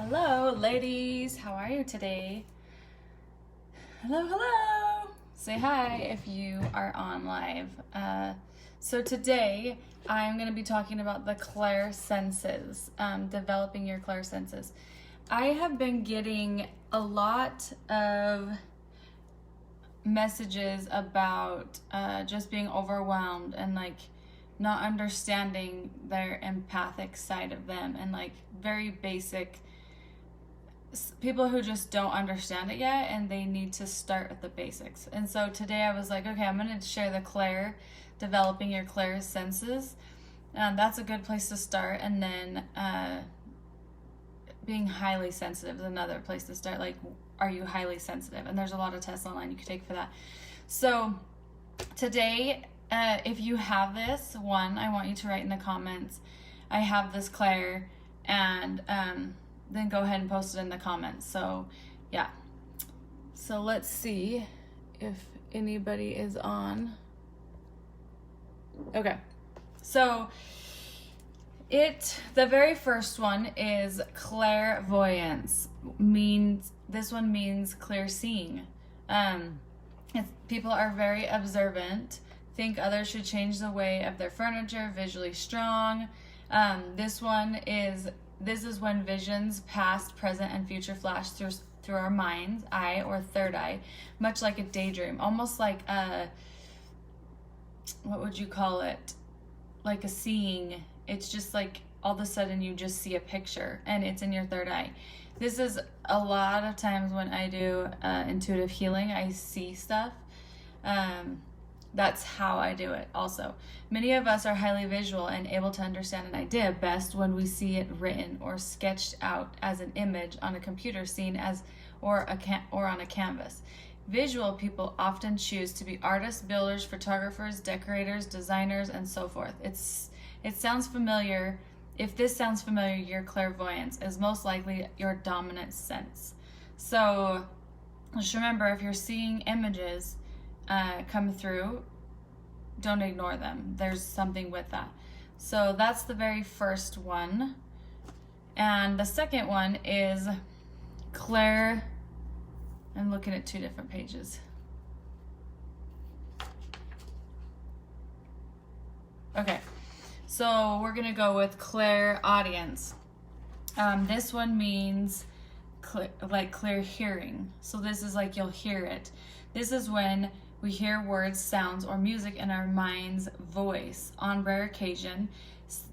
Hello, ladies. How are you today? Hello, hello. Say hi if you are on live. So today I'm going to be talking about the Clairsenses, developing your Clairsenses. I have been getting a lot of messages about just being overwhelmed and not understanding their empathic side of them, and very basic people who just don't understand it yet and they need to start with the basics. And so today I was like, okay, I'm going to share the developing your Clairsenses. That's a good place to start. And then being highly sensitive is another place to start. Like, are you highly sensitive? And there's a lot of tests online you can take for that. So today, if you have this one, I want you to write in the comments, I have this Claire, and then go ahead and post it in the comments. So yeah, so let's see if anybody is on. Okay, so the very first one is Clairvoyance. This one means clear seeing. People are very observant, think others should change the way of their furniture, visually strong. This is when visions, past, present, and future flash through our mind's eye or third eye, much like a daydream, almost like what would you call it? Like a seeing. It's just like all of a sudden you just see a picture and it's in your third eye. This is a lot of times when I do intuitive healing, I see stuff. That's how I do it also. Many of us are highly visual and able to understand an idea best when we see it written or sketched out as an image on a computer scene or on a canvas. Visual people often choose to be artists, builders, photographers, decorators, designers, and so forth. It sounds familiar. If this sounds familiar, your clairvoyance is most likely your dominant sense. So just remember, if you're seeing images come through, don't ignore them. There's something with that. So that's the very first one. And the second one is Claire. I'm looking at two different pages. Okay, so we're gonna go with Clairaudience. This one means clear hearing. So this is like you'll hear it. This is when we hear words, sounds, or music in our mind's voice. On rare occasion,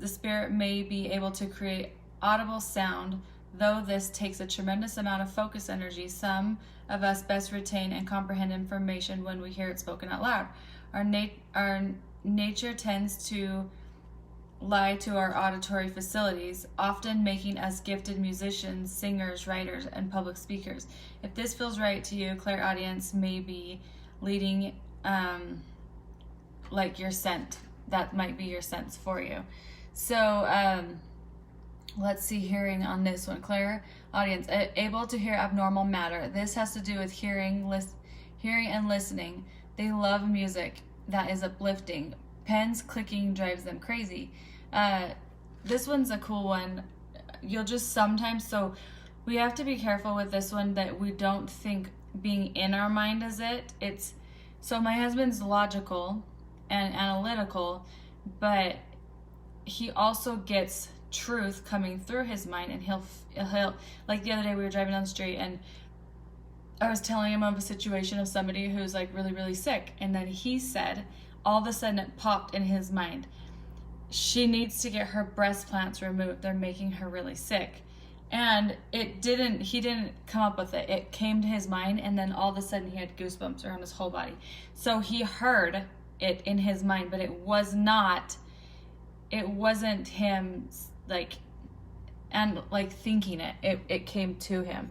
the spirit may be able to create audible sound, though this takes a tremendous amount of focus energy. Some of us best retain and comprehend information when we hear it spoken out loud. Our nature tends to lie to our auditory facilities, often making us gifted musicians, singers, writers, and public speakers. If this feels right to you, clairaudience may be leading like your scent. That might be your sense for you. So let's see, hearing on this one. Clairaudience, able to hear abnormal matter. This has to do with hearing and listening. They love music that is uplifting. Pens clicking drives them crazy. This one's a cool one. You'll just sometimes, so we have to be careful with this one that we don't think being in our mind is it. So my husband's logical and analytical, but he also gets truth coming through his mind, and he'll like the other day we were driving down the street and I was telling him of a situation of somebody who's like really, really sick, and then he said, all of a sudden it popped in his mind, she needs to get her breast plants removed. They're making her really sick. And he didn't come up with it. It came to his mind, and then all of a sudden he had goosebumps around his whole body. So he heard it in his mind, but it wasn't him thinking it. It came to him.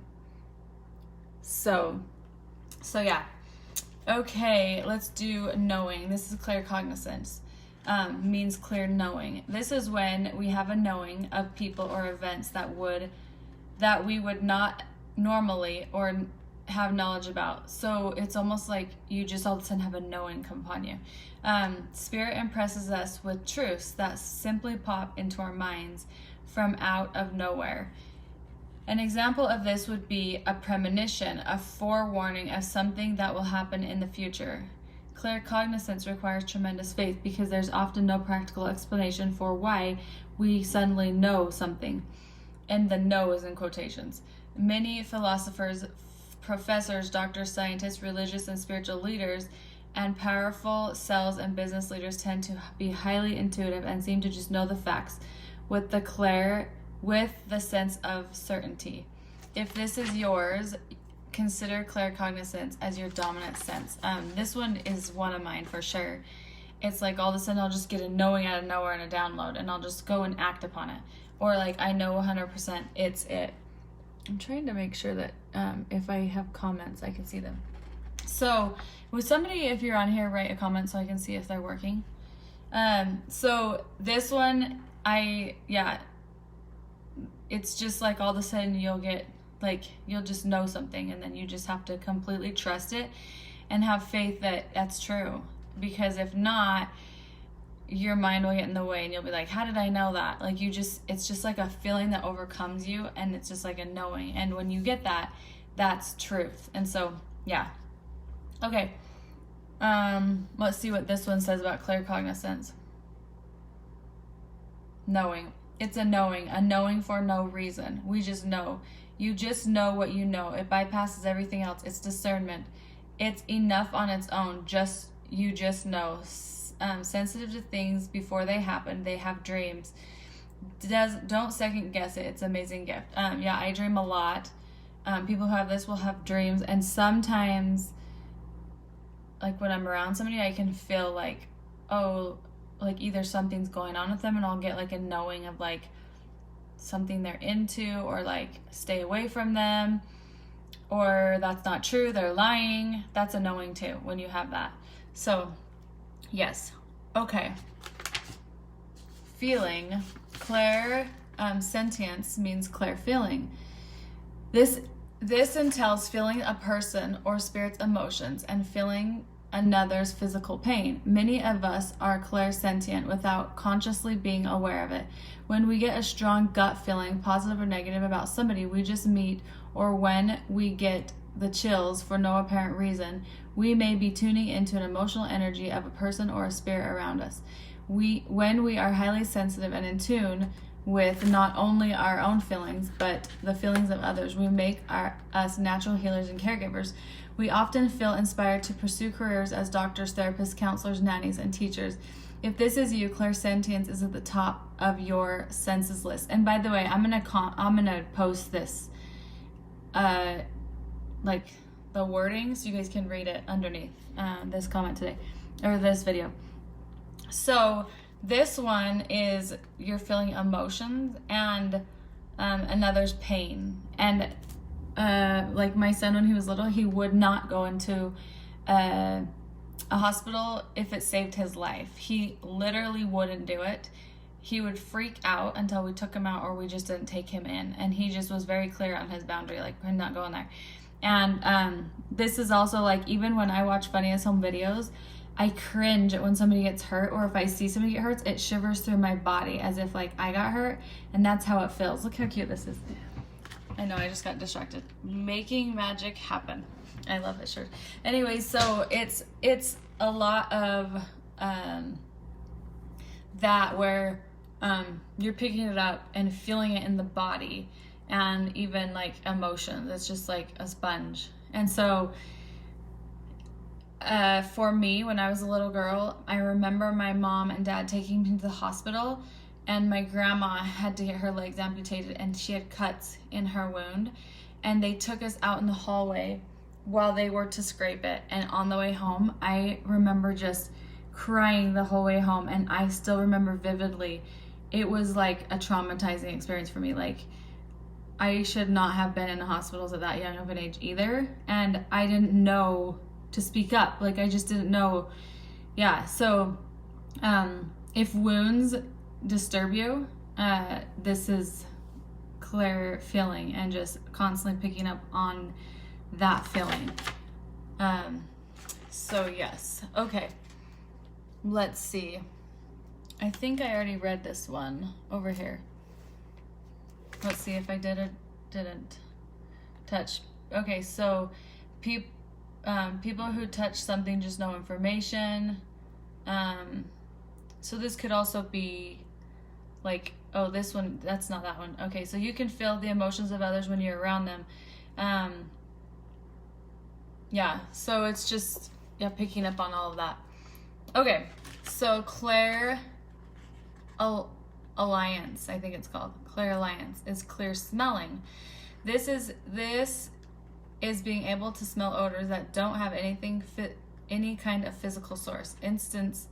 So yeah. Okay, let's do knowing. This is claircognizance. Means clear knowing. This is when we have a knowing of people or events that we would not normally or have knowledge about. So it's almost like you just all of a sudden have a knowing come upon you. Spirit impresses us with truths that simply pop into our minds from out of nowhere. An example of this would be a premonition, a forewarning of something that will happen in the future. Claircognizance requires tremendous faith because there's often no practical explanation for why we suddenly know something. And the "know" is in quotations. Many philosophers, professors, doctors, scientists, religious and spiritual leaders, and powerful sales and business leaders tend to be highly intuitive and seem to just know the facts with the sense of certainty. If this is yours, consider claircognizance as your dominant sense. This one is one of mine for sure. It's like all of a sudden I'll just get a knowing out of nowhere and a download, and I'll just go and act upon it. Or like I know 100% it's it. I'm trying to make sure that if I have comments, I can see them. So would somebody, if you're on here, write a comment so I can see if they're working? So this one, it's just like all of a sudden you'll get, like, you'll just know something, and then you just have to completely trust it and have faith that that's true. Because if not, your mind will get in the way and you'll be like, how did I know that? Like it's just like a feeling that overcomes you, and it's just like a knowing. And when you get that, that's truth. And so, yeah. Okay. Let's see what this one says about claircognizance. Knowing. It's a knowing for no reason. We just know. You just know what you know. It bypasses everything else. It's discernment. It's enough on its own. You just know. Sensitive to things before they happen. They have dreams. Don't second guess it. It's an amazing gift. I dream a lot. People who have this will have dreams, and sometimes, like when I'm around somebody, I can feel like, oh, like either something's going on with them, and I'll get like a knowing of like something they're into, or like stay away from them, or that's not true, they're lying. That's a knowing too when you have that. So yes. Okay. Feeling. Clairsentience means clair feeling. This entails feeling a person or spirit's emotions and feeling another's physical pain. Many of us are clairsentient without consciously being aware of it. When we get a strong gut feeling, positive or negative, about somebody we just meet, or when we get the chills for no apparent reason, we may be tuning into an emotional energy of a person or a spirit around us. When we are highly sensitive and in tune with not only our own feelings, but the feelings of others, we make us natural healers and caregivers. We often feel inspired to pursue careers as doctors, therapists, counselors, nannies, and teachers. If this is you, clairsentience is at the top of your senses list. And by the way, I'm gonna post this, like the wording, so you guys can read it underneath this comment today, or this video. So this one is you're feeling emotions and another's pain. And like my son, when he was little, he would not go into a hospital if it saved his life. He literally wouldn't do it. He would freak out until we took him out, or we just didn't take him in. And he just was very clear on his boundary, like, we're not going there. And this is also like, even when I watch Funniest Home Videos, I cringe when somebody gets hurt, or if I see somebody get hurt, it shivers through my body as if like I got hurt, and that's how it feels. Look how cute this is. I know, I just got distracted. Making magic happen. I love this shirt. Anyway, so it's a lot of that where you're picking it up and feeling it in the body, and even like emotions. It's just like a sponge. And so for me, when I was a little girl, I remember my mom and dad taking me to the hospital, and my grandma had to get her legs amputated, and she had cuts in her wound, and they took us out in the hallway while they were to scrape it. And on the way home, I remember just crying the whole way home, and I still remember vividly. It was like a traumatizing experience for me. Like, I should not have been in hospitals at that young of an age either, and I didn't know to speak up. Like, I just didn't know. Yeah, so if wounds disturb you, this is clair feeling, and just constantly picking up on that feeling. So yes. Okay, let's see. I think I already read this one over here. Let's see if I did didn't touch. Okay, so people who touch something just know information. So this could also be like, oh, this one, that's not that one. Okay, so you can feel the emotions of others when you're around them. Yeah, so it's just, yeah, picking up on all of that. Okay, so Clairaudience, I think it's called. Clairaudience is clear smelling. This is being able to smell odors that don't have any kind of physical source. Instances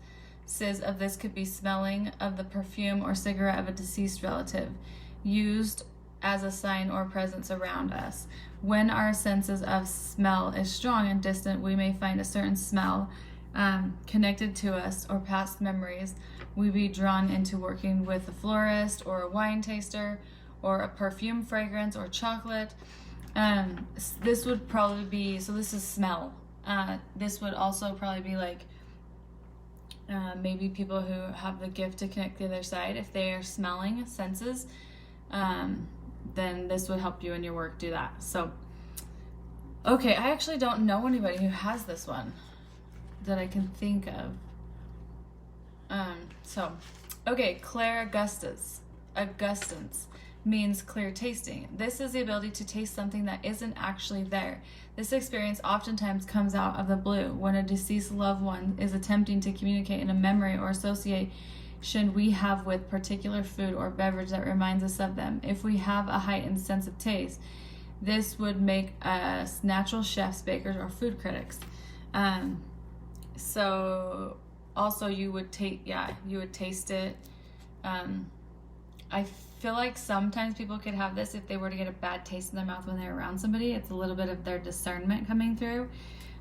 of this could be smelling of the perfume or cigarette of a deceased relative, used as a sign or presence around us. When our senses of smell is strong and distant, we may find a certain smell connected to us or past memories. We be drawn into working with a florist or a wine taster or a perfume fragrance or chocolate. This would probably be, so this is smell. This would also probably be like maybe people who have the gift to connect the other side. If they are smelling senses, then this would help you in your work do that. So, okay, I actually don't know anybody who has this one that I can think of. Okay, Clairaugustance means clear tasting. This is the ability to taste something that isn't actually there. This experience oftentimes comes out of the blue when a deceased loved one is attempting to communicate in a memory or association we have with particular food or beverage that reminds us of them. If we have a heightened sense of taste, this would make us natural chefs, bakers, or food critics. So also you would taste it. I feel like sometimes people could have this if they were to get a bad taste in their mouth when they're around somebody. It's a little bit of their discernment coming through.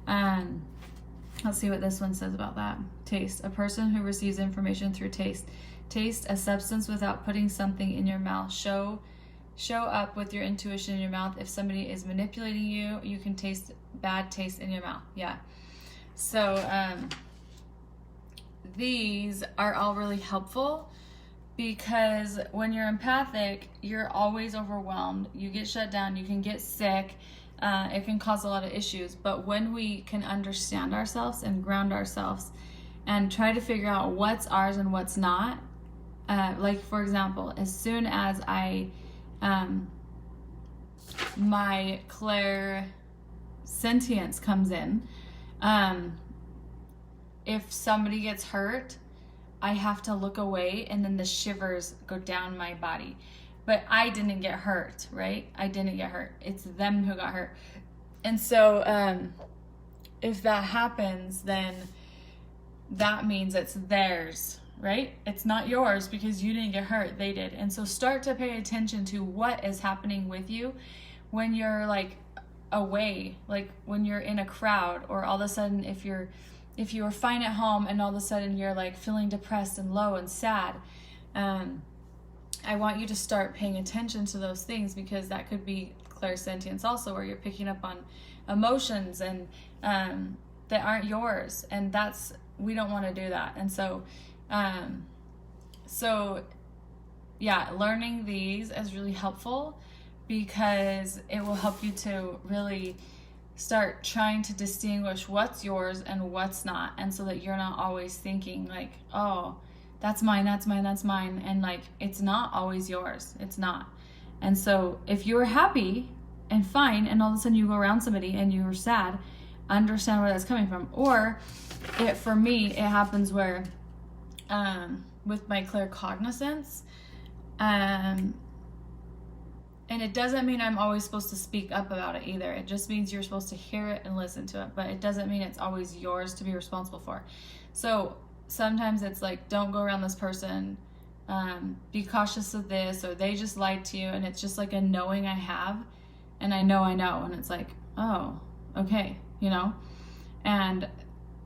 Let's see what this one says about that. Taste. A person who receives information through taste. Taste, a substance without putting something in your mouth. Show up with your intuition in your mouth. If somebody is manipulating you, you can taste bad taste in your mouth. Yeah. So these are all really helpful because when you're empathic, you're always overwhelmed. You get shut down. You can get sick. It can cause a lot of issues. But when we can understand ourselves and ground ourselves and try to figure out what's ours and what's not, like for example, as soon as my clairsentience comes in, if somebody gets hurt, I have to look away and then the shivers go down my body. But I didn't get hurt, right? I didn't get hurt. It's them who got hurt. And so if that happens, then that means it's theirs, right? It's not yours because you didn't get hurt. They did. And so start to pay attention to what is happening with you when you're like away, like when you're in a crowd, or all of a sudden if you were fine at home and all of a sudden you're like feeling depressed and low and sad. I want you to start paying attention to those things because that could be clairsentience also, where you're picking up on emotions and that aren't yours, and we don't want to do that. And so learning these is really helpful because it will help you to really start trying to distinguish what's yours and what's not, and so that you're not always thinking like, oh, that's mine, and like it's not always yours. It's not. And so if you're happy and fine and all of a sudden you go around somebody and you're sad, understand where that's coming from. Or for me it happens where with my claircognizance, and it doesn't mean I'm always supposed to speak up about it either. It just means you're supposed to hear it and listen to it, but it doesn't mean it's always yours to be responsible for. So sometimes it's like, don't go around this person, be cautious of this, or they just lied to you, and it's just like a knowing I have, and I know, and it's like, oh, okay, and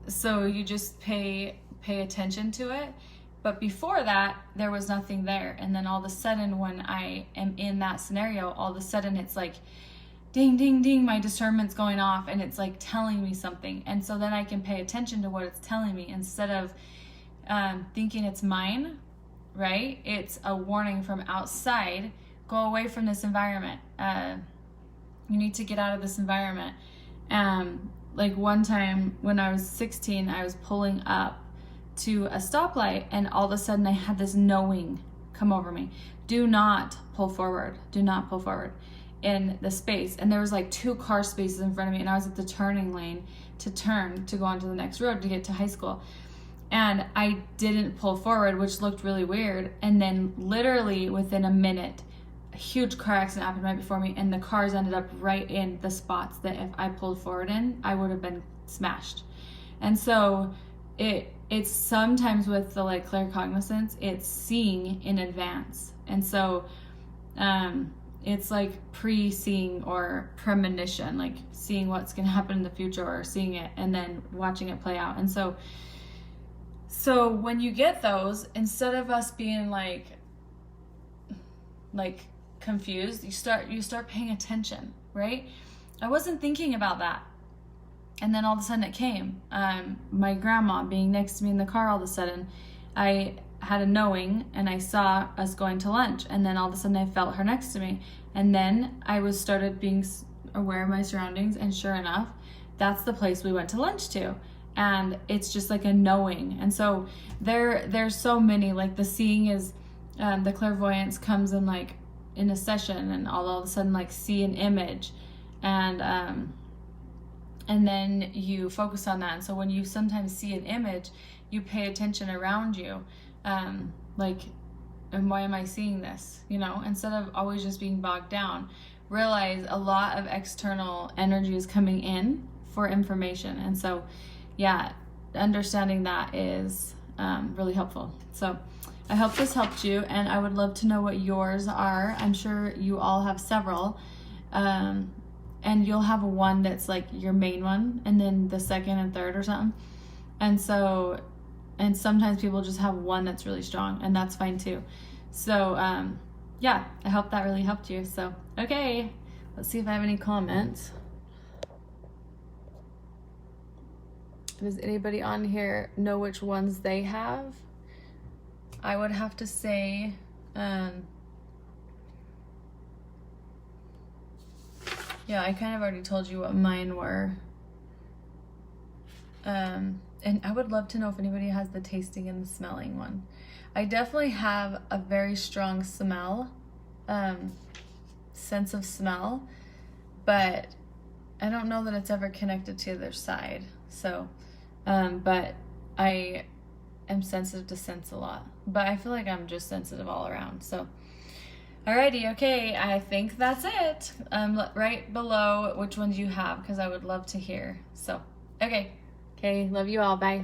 so you just pay attention to it. But before that, there was nothing there, and then all of a sudden when I am in that scenario, all of a sudden it's like, ding, ding, ding, my discernment's going off, and it's like telling me something. And so then I can pay attention to what it's telling me instead of thinking it's mine, right? It's a warning from outside go away from this environment. You need to get out of this environment. Like one time when I was 16, I was pulling up to a stoplight, and all of a sudden I had this knowing come over me. Do not pull forward. Do not pull forward in the space. And there was like 2 car spaces in front of me, and I was at the turning lane to turn to go onto the next road to get to high school. And I didn't pull forward, which looked really weird. And then literally within a minute, a huge car accident happened right before me, and the cars ended up right in the spots that if I pulled forward in, I would have been smashed. And so it's sometimes with the like claircognizance, it's seeing in advance. And so it's like pre-seeing or premonition, like seeing what's going to happen in the future, or seeing it and then watching it play out. And so when you get those, instead of us being like confused, you start paying attention, right? I wasn't thinking about that. And then all of a sudden it came. My grandma being next to me in the car, all of a sudden I had a knowing, and I saw us going to lunch, and then all of a sudden I felt her next to me, and then I started being aware of my surroundings, and sure enough, that's the place we went to lunch to. And it's just like a knowing. And so there's so many, like the seeing is the clairvoyance comes in like in a session, and all of a sudden like see an image, and then you focus on that. And so when you sometimes see an image, you pay attention around you, like, and why am I seeing this? You know, instead of always just being bogged down, realize a lot of external energy is coming in for information. And so, yeah, understanding that is really helpful. So I hope this helped you, and I would love to know what yours are. I'm sure you all have several, and you'll have one that's like your main one, and then the second and third or something. And so, and sometimes people just have one that's really strong, and that's fine too. So yeah, I hope that really helped you. So, okay, let's see if I have any comments. Does anybody on here know which ones they have? I would have to say, yeah, I kind of already told you what mine were. And I would love to know if anybody has the tasting and the smelling one. I definitely have a very strong smell, sense of smell, but I don't know that it's ever connected to the other side. So, but I am sensitive to sense a lot, but I feel like I'm just sensitive all around. So, alrighty, okay, I think that's it. Right below which ones you have, because I would love to hear. So, okay, love you all, bye.